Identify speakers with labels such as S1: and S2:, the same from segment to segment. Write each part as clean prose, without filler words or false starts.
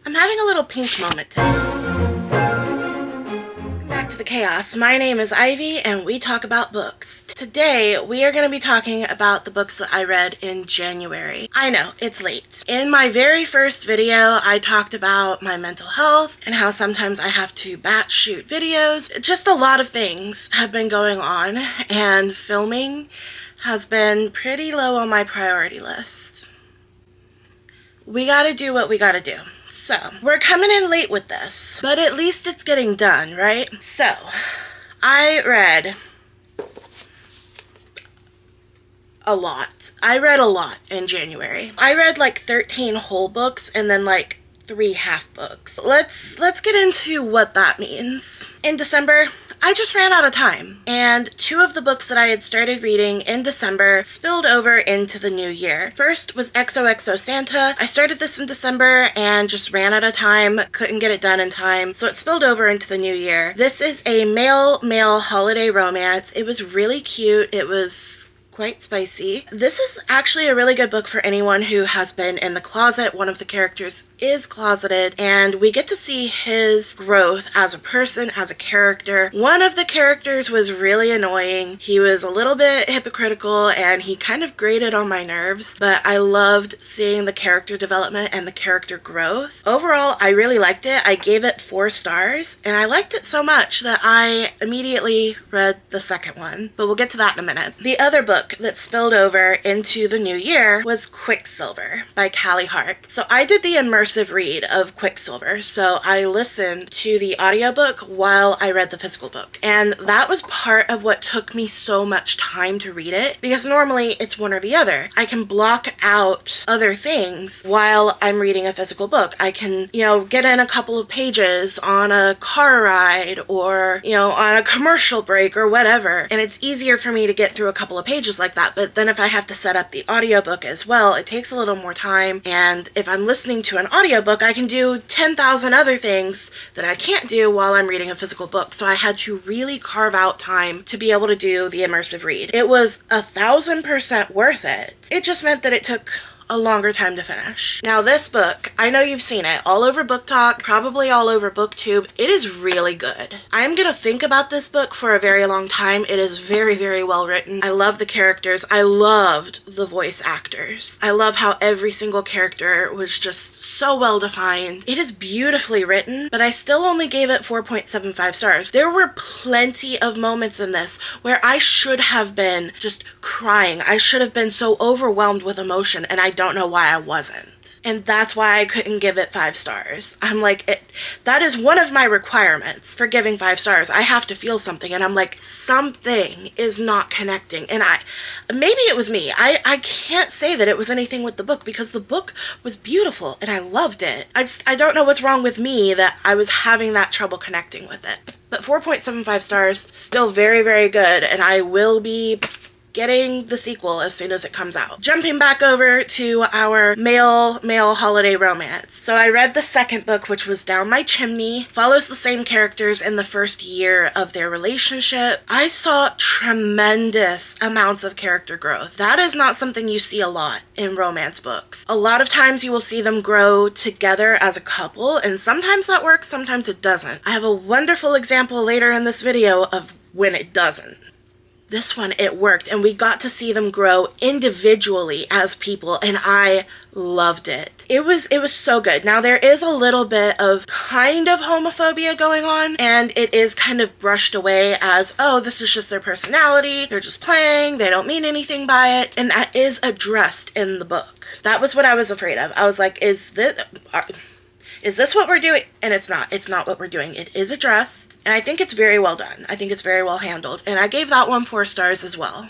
S1: I'm having a little pinch moment today. Welcome back to the chaos. My name is Ivy and we talk about books. Today we are going to be talking about the books that I read in January. I know, it's late. In my very first video, I talked about my mental health and how sometimes I have to batch shoot videos. Just a lot of things have been going on and filming has been pretty low on my priority list. We gotta do what we gotta do. So, we're coming in late with this, but at least it's getting done, right? So, I read a lot. I read a lot in January. I read like 13 whole books and then like 3 half books. Let's get into what that means. In December, I just ran out of time, and 2 of the books that I had started reading in December spilled over into the new year. First was XOXO Santa. I started this in December and just ran out of time, couldn't get it done in time, so it spilled over into the new year. This is a male holiday romance. It was really cute. It was quite spicy. This is actually a really good book for anyone who has been in the closet. One of the characters is closeted, and we get to see his growth as a person, as a character. One of the characters was really annoying. He was a little bit hypocritical and he kind of grated on my nerves, but I loved seeing the character development and the character growth. Overall, I really liked it. I gave it 4 stars, and I liked it so much that I immediately read the second one, but we'll get to that in a minute. The other book that spilled over into the new year was Quicksilver by Callie Hart. So I did the immersive read of Quicksilver, so I listened to the audiobook while I read the physical book, and that was part of what took me so much time to read it, because normally it's one or the other. I can block out other things while I'm reading a physical book. I can, get in a couple of pages on a car ride or, on a commercial break or whatever, and it's easier for me to get through a couple of pages like that. But then if I have to set up the audiobook as well, it takes a little more time, and if I'm listening to an audiobook, I can do 10,000 other things that I can't do while I'm reading a physical book. So I had to really carve out time to be able to do the immersive read. It was 1,000% worth it. It just meant that it took a longer time to finish. Now this book, I know you've seen it all over BookTok, probably all over BookTube. It is really good. I'm gonna think about this book for a very long time. It is very, very well written. I love the characters. I loved the voice actors. I love how every single character was just so well defined. It is beautifully written, but I still only gave it 4.75 stars. There were plenty of moments in this where I should have been just crying. I should have been so overwhelmed with emotion, and I don't know why I wasn't. And that's why I couldn't give it 5 stars. I'm like, that is one of my requirements for giving 5 stars. I have to feel something, and I'm like, something is not connecting. And maybe it was me. I can't say that it was anything with the book, because the book was beautiful and I loved it. I don't know what's wrong with me that I was having that trouble connecting with it. But 4.75 stars, still very, very good, and I will be getting the sequel as soon as it comes out. Jumping back over to our male holiday romance. So I read the second book, which was Down My Chimney. Follows the same characters in the first year of their relationship. I saw tremendous amounts of character growth. That is not something you see a lot in romance books. A lot of times you will see them grow together as a couple, and sometimes that works, sometimes it doesn't. I have a wonderful example later in this video of when it doesn't. This one, it worked, and we got to see them grow individually as people, and I loved it. It was so good. Now, there is a little bit of kind of homophobia going on, and it is kind of brushed away as, oh, this is just their personality, they're just playing, they don't mean anything by it, and that is addressed in the book. That was what I was afraid of. I was like, is this what we're doing? And it's not. It's not what we're doing. It is addressed, and I think it's very well done. I think it's very well handled, and I gave that one 4 stars as well.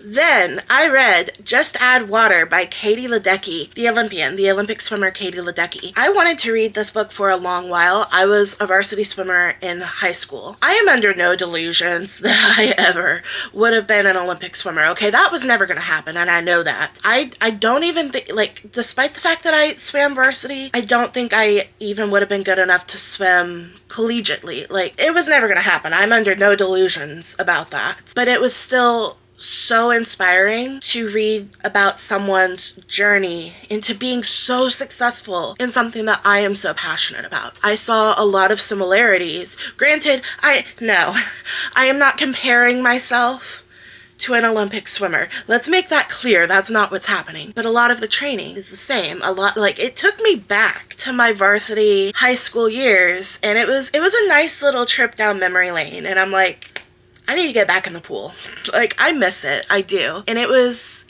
S1: Then I read Just Add Water by Katie Ledecky, the Olympic swimmer Katie Ledecky. I wanted to read this book for a long while. I was a varsity swimmer in high school. I am under no delusions that I ever would have been an Olympic swimmer, okay? That was never going to happen, and I know that. I don't even think, despite the fact that I swam varsity, I don't think I even would have been good enough to swim collegiately. It was never going to happen. I'm under no delusions about that. But it was still so inspiring to read about someone's journey into being so successful in something that I am so passionate about. I saw a lot of similarities. Granted, I am not comparing myself to an Olympic swimmer. Let's make that clear. That's not what's happening. But a lot of the training is the same. It took me back to my varsity high school years, and it was a nice little trip down memory lane. And I'm like, I need to get back in the pool. Like, I miss it. I do. And it was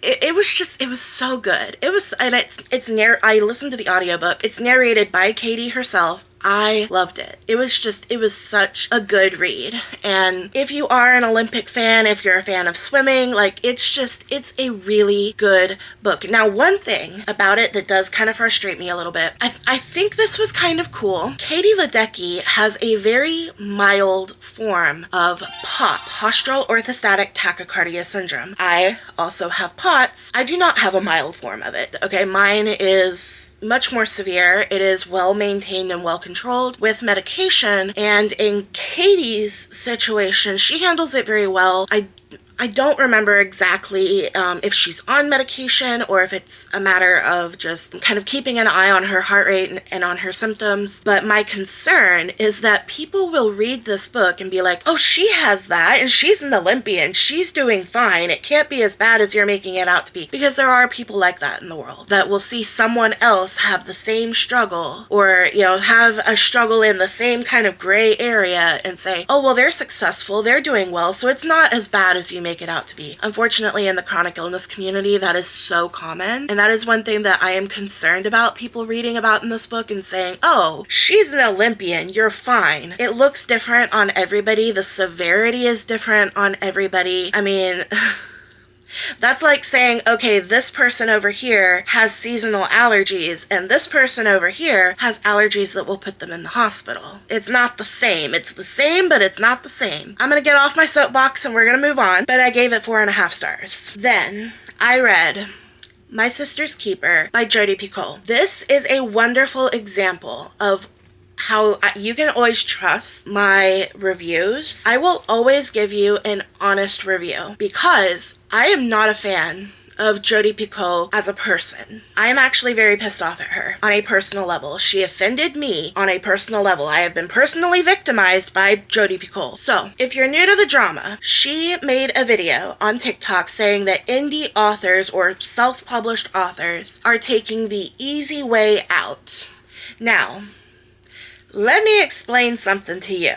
S1: so good. I listened to the audiobook. It's narrated by Katie herself. I loved it. It was such a good read. And if you are an Olympic fan, if you're a fan of swimming, like, it's a really good book. Now, one thing about it that does kind of frustrate me a little bit, I think this was kind of cool. Katie Ledecky has a very mild form of POTS, postural orthostatic tachycardia syndrome. I also have POTS. I do not have a mild form of it. Okay, mine is much more severe. It is well maintained and well controlled with medication, and in Katie's situation, she handles it very well. I don't remember exactly if she's on medication or if it's a matter of just kind of keeping an eye on her heart rate and on her symptoms. But my concern is that people will read this book and be like, oh, she has that and she's an Olympian. She's doing fine. It can't be as bad as you're making it out to be. Because there are people like that in the world that will see someone else have the same struggle or, have a struggle in the same kind of gray area and say, oh, well, they're successful. They're doing well. So it's not as bad as you make it out to be. Unfortunately, in the chronic illness community, that is so common. And that is one thing that I am concerned about people reading about in this book and saying, oh, she's an Olympian, you're fine. It looks different on everybody. The severity is different on everybody. I mean, that's like saying, okay, this person over here has seasonal allergies and this person over here has allergies that will put them in the hospital. It's not the same. It's the same, but it's not the same. I'm going to get off my soapbox and we're going to move on, but I gave it 4.5 stars. Then I read My Sister's Keeper by Jodi Picoult. This is a wonderful example of how you can always trust my reviews. I will always give you an honest review because I am not a fan of Jodi Picoult as a person. I am actually very pissed off at her on a personal level. She offended me on a personal level. I have been personally victimized by Jodi Picoult. So, if you're new to the drama, she made a video on TikTok saying that indie authors or self-published authors are taking the easy way out. Now, let me explain something to you.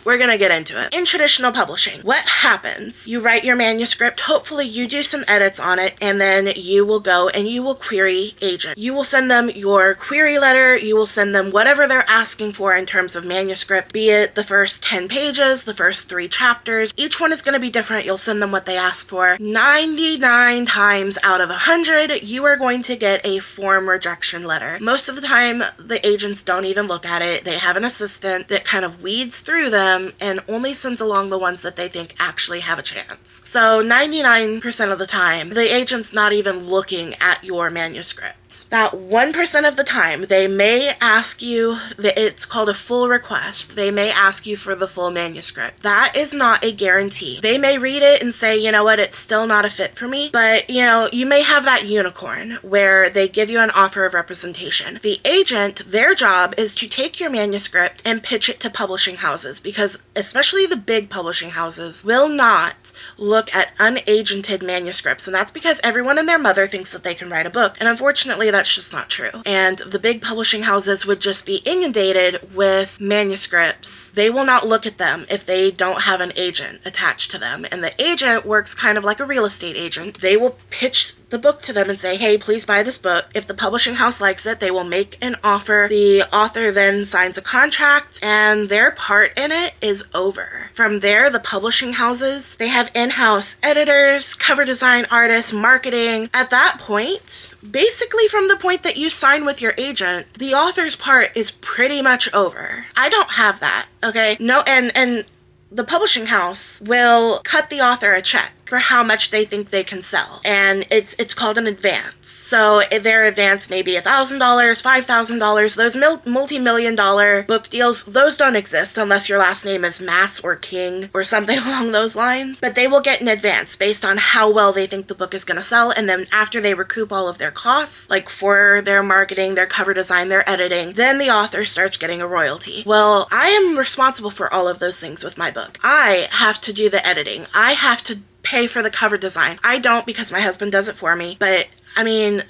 S1: We're gonna get into it. In traditional publishing, what happens? You write your manuscript, hopefully you do some edits on it, and then you will go and you will query agent. You will send them your query letter, you will send them whatever they're asking for in terms of manuscript, be it the first 10 pages, the first 3 chapters. Each one is gonna be different. You'll send them what they ask for. 99 times out of 100, you are going to get a form rejection letter. Most of the time, the agents don't even look at it. They have an assistant that kind of weeds through them and only sends along the ones that they think actually have a chance. So 99% of the time, the agent's not even looking at your manuscript. That 1% of the time, they may ask you, it's called a full request. They may ask you for the full manuscript. That is not a guarantee. They may read it and say, you know what, it's still not a fit for me, but you may have that unicorn where they give you an offer of representation. The agent, their job is to take your manuscript and pitch it to publishing houses because especially the big publishing houses will not look at unagented manuscripts, and that's because everyone and their mother thinks that they can write a book, and unfortunately that's just not true. And the big publishing houses would just be inundated with manuscripts. They will not look at them if they don't have an agent attached to them, and the agent works kind of like a real estate agent. They will pitch the book to them and say, hey, please buy this book. If the publishing house likes it, they will make an offer. The author then signs a contract and their part in it is over. From there, the publishing houses, they have in-house editors, cover design artists, marketing. At that point, basically from the point that you sign with your agent, the author's part is pretty much over. I don't have that, okay? No, and the publishing house will cut the author a check for how much they think they can sell. And it's called an advance. So their advance may be $1,000, $5,000. Those multi-million-dollar book deals, those don't exist unless your last name is Mass or King or something along those lines. But they will get an advance based on how well they think the book is going to sell. And then after they recoup all of their costs, like for their marketing, their cover design, their editing, then the author starts getting a royalty. Well, I am responsible for all of those things with my book. I have to do the editing. I have to pay for the cover design. I don't, because my husband does it for me. But I mean,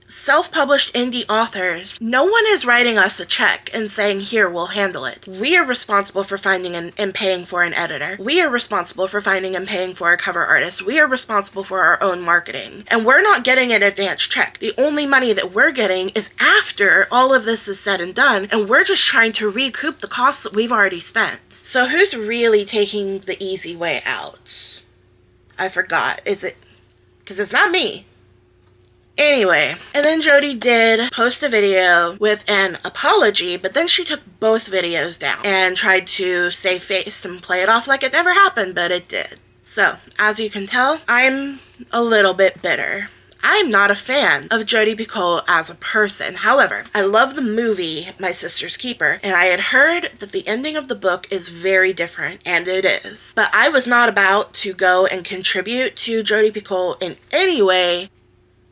S1: self-published indie authors, no one is writing us a check and saying, here, we'll handle it. We are responsible for finding and paying for an editor. We are responsible for finding and paying for a cover artist. We are responsible for our own marketing. And we're not getting an advance check. The only money that we're getting is after all of this is said and done, and we're just trying to recoup the costs that we've already spent. So who's really taking the easy way out? I forgot. Is it? Because it's not me. Anyway, and then Jodi did post a video with an apology, but then she took both videos down and tried to save face and play it off like it never happened, but it did. So, as you can tell, I'm a little bit bitter. I'm not a fan of Jodi Picoult as a person. However, I love the movie My Sister's Keeper, and I had heard that the ending of the book is very different, and it is. But I was not about to go and contribute to Jodi Picoult in any way.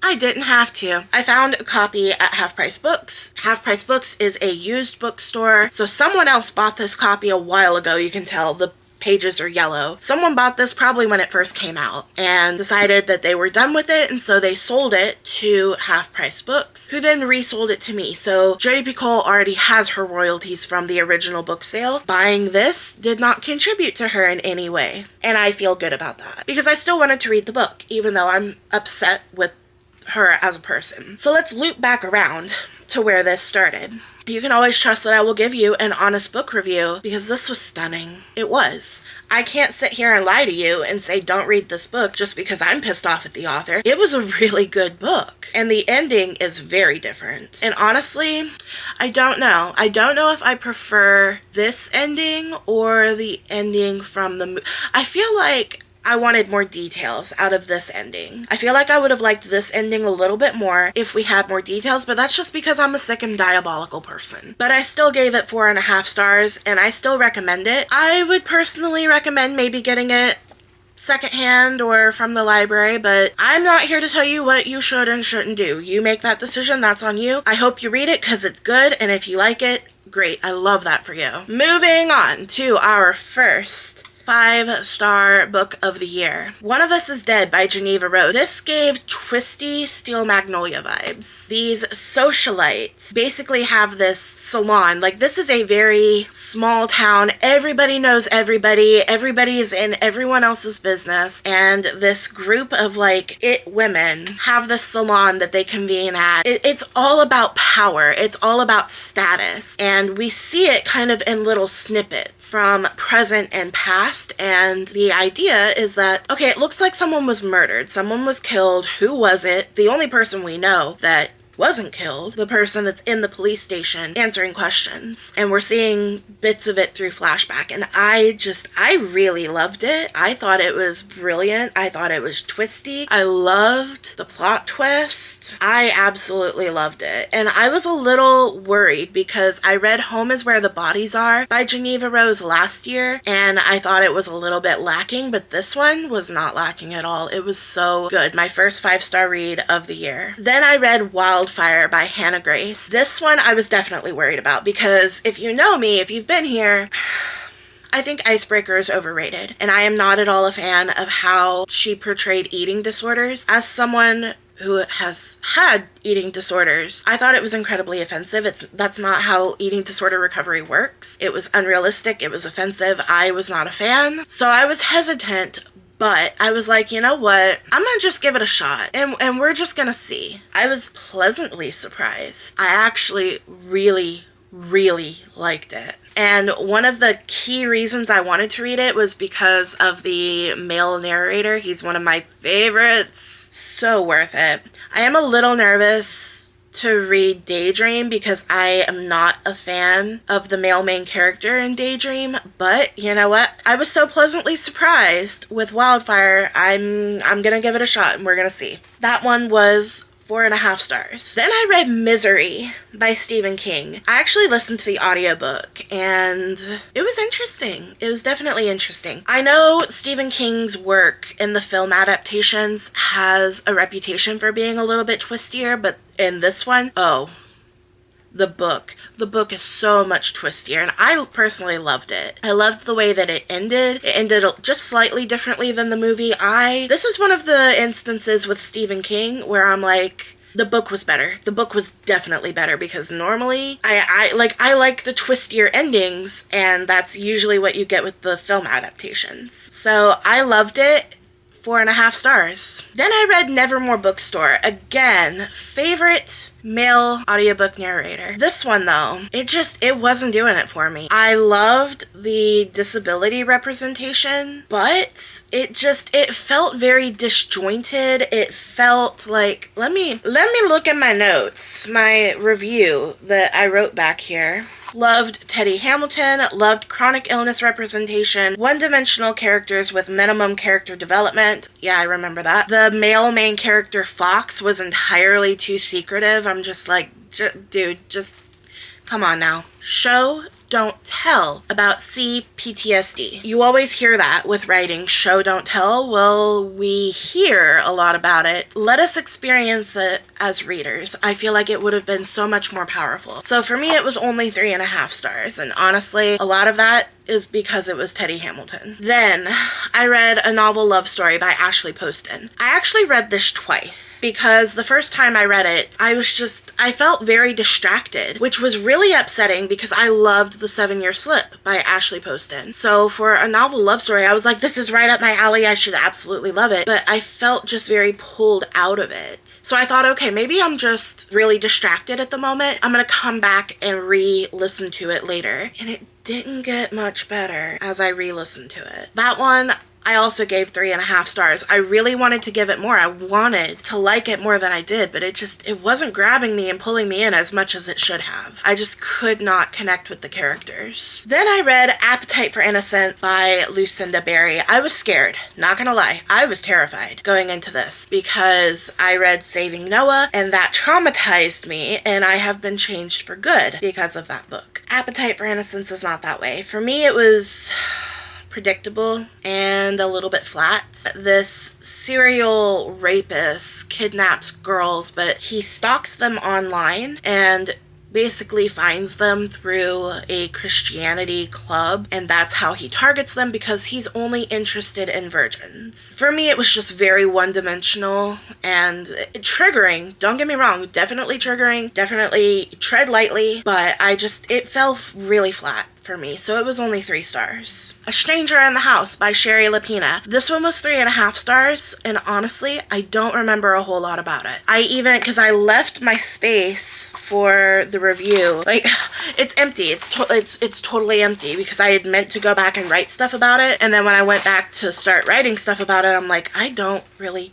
S1: I didn't have to. I found a copy at Half Price Books. Half Price Books is a used bookstore, so someone else bought this copy a while ago. You can tell the pages are yellow. Someone bought this probably when it first came out and decided that they were done with it, and so they sold it to Half Price Books, who then resold it to me. So Jodi Picoult already has her royalties from the original book sale. Buying this did not contribute to her in any way, and I feel good about that because I still wanted to read the book, even though I'm upset with her as a person. So let's loop back around to where this started. You can always trust that I will give you an honest book review because this was stunning. It was. I can't sit here and lie to you and say don't read this book just because I'm pissed off at the author. It was a really good book, and the ending is very different. And honestly, I don't know. I don't know if I prefer this ending or the ending from the movie. I feel like I wanted more details out of this ending. I feel like I would have liked this ending a little bit more if we had more details, but that's just because I'm a sick and diabolical person. But I still gave it 4.5 stars, and I still recommend it. I would personally recommend maybe getting it secondhand or from the library, but I'm not here to tell you what you should and shouldn't do. You make that decision, that's on you. I hope you read it because it's good, and if you like it, great. I love that for you. Moving on to our first 5-star book of the year. One of Us is Dead by Geneva Rose. This gave twisty Steel Magnolia vibes. These socialites basically have this salon. Like, this is a very small town. Everybody knows everybody. Everybody is in everyone else's business. And this group of, like, it women have this salon that they convene at. It's all about power. It's all about status. And we see it kind of in little snippets from present and past. And the idea is that, okay, it looks like someone was murdered. Someone was killed. Who was it? The only person we know that wasn't killed, the person that's in the police station answering questions. And we're seeing bits of it through flashback. And I really loved it. I thought it was brilliant. I thought it was twisty. I loved the plot twist. I absolutely loved it. And I was a little worried because I read Home is Where the Bodies Are by Geneva Rose last year, and I thought it was a little bit lacking, but this one was not lacking at all. It was so good. My first 5-star read of the year. Then I read Wildfire by Hannah Grace. This one I was definitely worried about because if you know me, if you've been here, I think Icebreaker is overrated, and I am not at all a fan of how she portrayed eating disorders. As someone who has had eating disorders, I thought it was incredibly offensive. That's not how eating disorder recovery works. It was unrealistic. It was offensive. I was not a fan. So I was hesitant, but I was like, you know what? I'm gonna just give it a shot, and we're just gonna see. I was pleasantly surprised. I actually really liked it. And one of the key reasons I wanted to read it was because of the male narrator. He's one of my favorites. So worth it. I am a little nervous to read Daydream because I am not a fan of the male main character in Daydream, but you know what? I was so pleasantly surprised with Wildfire. I'm gonna give it a shot and we're gonna see. That one was 4.5 stars. Then I read Misery by Stephen King. I actually listened to the audiobook and it was interesting. It was definitely interesting. I know Stephen King's work in the film adaptations has a reputation for being a little bit twistier, but in this one, the book is so much twistier, and I personally loved it. I loved the way that it ended. It ended just slightly differently than the movie. This is one of the instances with Stephen King where I'm like, the book was better. The book was definitely better because normally I like the twistier endings, and that's usually what you get with the film adaptations. So I loved it. 4.5 stars. Then I read Nevermore Bookstore. Again, favorite male audiobook narrator. This one though, it wasn't doing it for me. I loved the disability representation, but it felt very disjointed. It felt like, let me look at my notes, my review that I wrote back here. Loved Teddy Hamilton, loved chronic illness representation, one-dimensional characters with minimum character development. Yeah, I remember that. The male main character, Fox, was entirely too secretive. I'm just like, dude, just come on now. Show, don't tell about CPTSD. You always hear that with writing, show, don't tell. Well, we hear a lot about it. Let us experience it as readers. I feel like it would have been so much more powerful. So for me, it was only 3.5 stars. And honestly, a lot of that is because it was Teddy Hamilton. Then I read A Novel Love Story by Ashley Poston. I actually read this twice because the first time I read it, I felt very distracted, which was really upsetting because I loved The 7-Year Slip by Ashley Poston. So for A Novel Love Story, I was like, this is right up my alley. I should absolutely love it. But I felt just very pulled out of it. So I thought, okay, maybe I'm just really distracted at the moment. I'm gonna come back and re-listen to it later. And it didn't get much better as I re-listened to it. That one, I also gave 3.5 stars. I really wanted to give it more. I wanted to like it more than I did, but it wasn't grabbing me and pulling me in as much as it should have. I just could not connect with the characters. Then I read Appetite for Innocence by Lucinda Berry. I was scared, not gonna lie. I was terrified going into this because I read Saving Noah and that traumatized me, and I have been changed for good because of that book. Appetite for Innocence is not that way. For me, it was predictable and a little bit flat. This serial rapist kidnaps girls, but he stalks them online and basically finds them through a Christianity club, and that's how he targets them because he's only interested in virgins. For me, it was just very one-dimensional and triggering. Don't get me wrong, definitely triggering, definitely tread lightly, but it fell really flat for me, so it was only 3 stars. A Stranger in the House by Sherry Lapina. This one was 3.5 stars, and honestly, I don't remember a whole lot about it. Because I left my space for the review, like, it's empty. It's totally empty because I had meant to go back and write stuff about it, and then when I went back to start writing stuff about it, I'm like, I don't really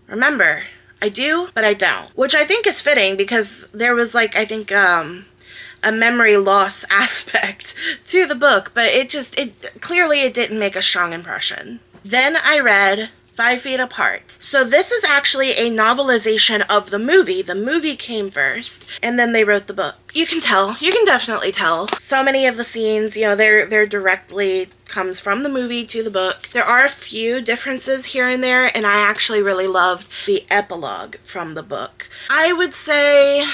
S1: remember. I do, but I don't. Which I think is fitting because there was, like, I think, a memory loss aspect to the book, but it clearly didn't make a strong impression. Then I read 5 Feet Apart. So this is actually a novelization of the movie. The movie came first, and then they wrote the book. You can definitely tell. So many of the scenes, they're directly comes from the movie to the book. There are a few differences here and there, and I actually really loved the epilogue from the book. I would say,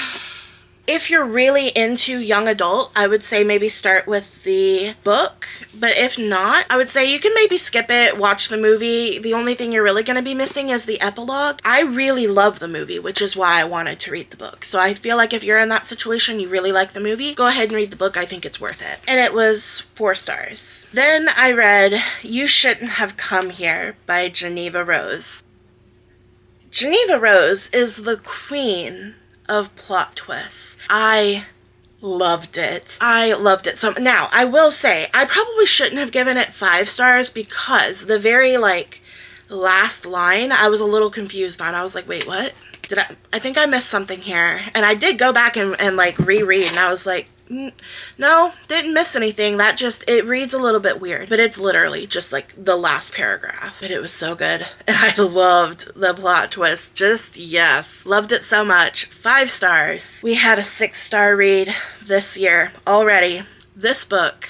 S1: if you're really into young adult, I would say maybe start with the book. But if not, I would say you can maybe skip it, watch the movie. The only thing you're really going to be missing is the epilogue. I really love the movie, which is why I wanted to read the book. So I feel like if you're in that situation, you really like the movie, go ahead and read the book. I think it's worth it. And it was 4 stars. Then I read You Shouldn't Have Come Here by Geneva Rose. Geneva Rose is the queen of plot twists. I loved it. So now, I will say, I probably shouldn't have given it 5 stars because the very, last line, I was a little confused on. I was like, wait, what? like, I think I missed something here. And I did go back and like reread, and I was like, no, didn't miss anything. That just, it reads a little bit weird, but it's literally just like the last paragraph. But it was so good. And I loved the plot twist. Just, yes. Loved it so much. 5 stars. We had a 6-star read this year already. This book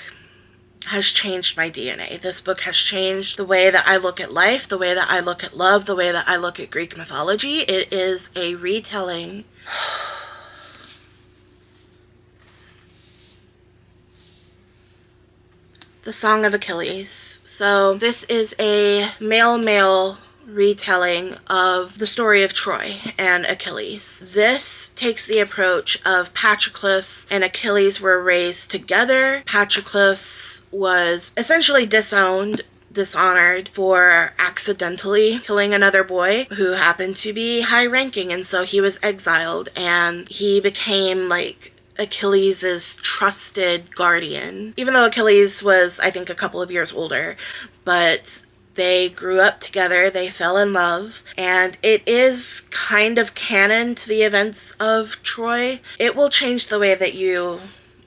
S1: has changed my DNA. This book has changed the way that I look at life, the way that I look at love, the way that I look at Greek mythology. It is a retelling. The Song of Achilles. So this is a male retelling of the story of Troy and Achilles. This takes the approach of Patroclus and Achilles were raised together. Patroclus was essentially dishonored for accidentally killing another boy who happened to be high ranking, and so he was exiled, and he became like Achilles' trusted guardian, even though Achilles was, I think, a couple of years older. But they grew up together, they fell in love, and it is kind of canon to the events of Troy. It will change the way that you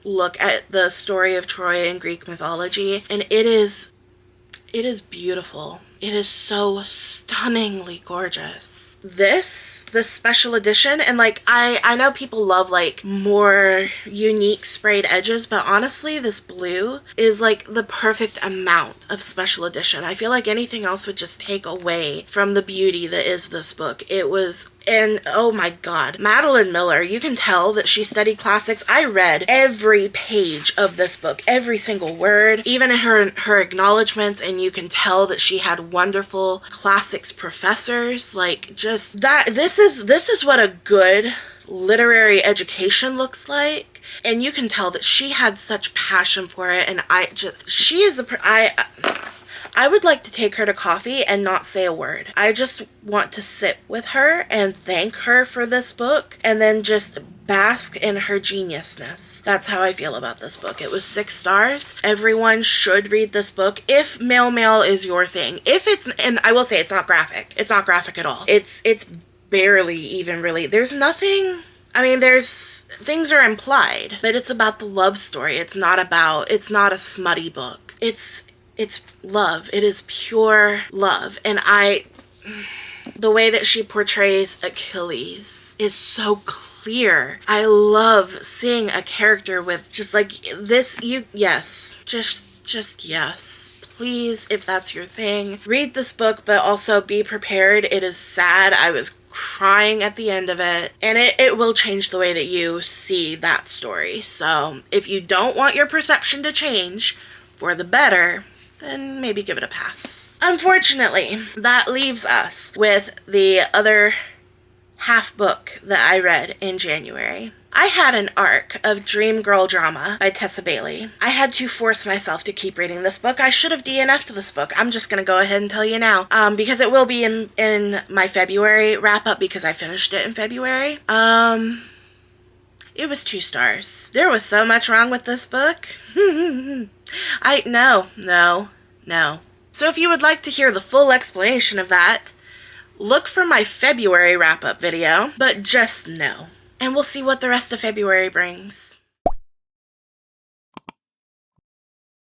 S1: look at the story of Troy in Greek mythology, and it is beautiful. It is so stunningly gorgeous. The special edition, and like I know people love like more unique sprayed edges, but honestly this blue is like the perfect amount of special edition. I feel like anything else would just take away from the beauty that is this book. It was, and oh my god, Madeline Miller, you can tell that she studied classics. I read every page of this book, every single word, even in her acknowledgments, and you can tell that she had wonderful classics professors. Like, just that, this is what a good literary education looks like, and you can tell that she had such passion for it. And I would like to take her to coffee and not say a word. I just want to sit with her and thank her for this book and then just bask in her geniusness. That's how I feel about this book. It was 6 stars. Everyone should read this book if male is your thing. If it's, and I will say it's not graphic. It's not graphic at all. It's barely even really. There's nothing, I mean, things are implied, but it's about the love story. It's not a smutty book. It's love. It is pure love. And the way that she portrays Achilles is so clear. I love seeing a character with just like this. Yes. Just yes. Please, if that's your thing, read this book, but also be prepared. It is sad. I was crying at the end of it, and it will change the way that you see that story. So if you don't want your perception to change for the better, then maybe give it a pass. Unfortunately, that leaves us with the other half book that I read in January. I had an arc of Dream Girl Drama by Tessa Bailey. I had to force myself to keep reading this book. I should have DNF'd this book. I'm just going to go ahead and tell you now. Because it will be in my February wrap-up because I finished it in February. It was 2 stars. There was so much wrong with this book. No. So if you would like to hear the full explanation of that, look for my February wrap-up video, but just know. And we'll see what the rest of February brings.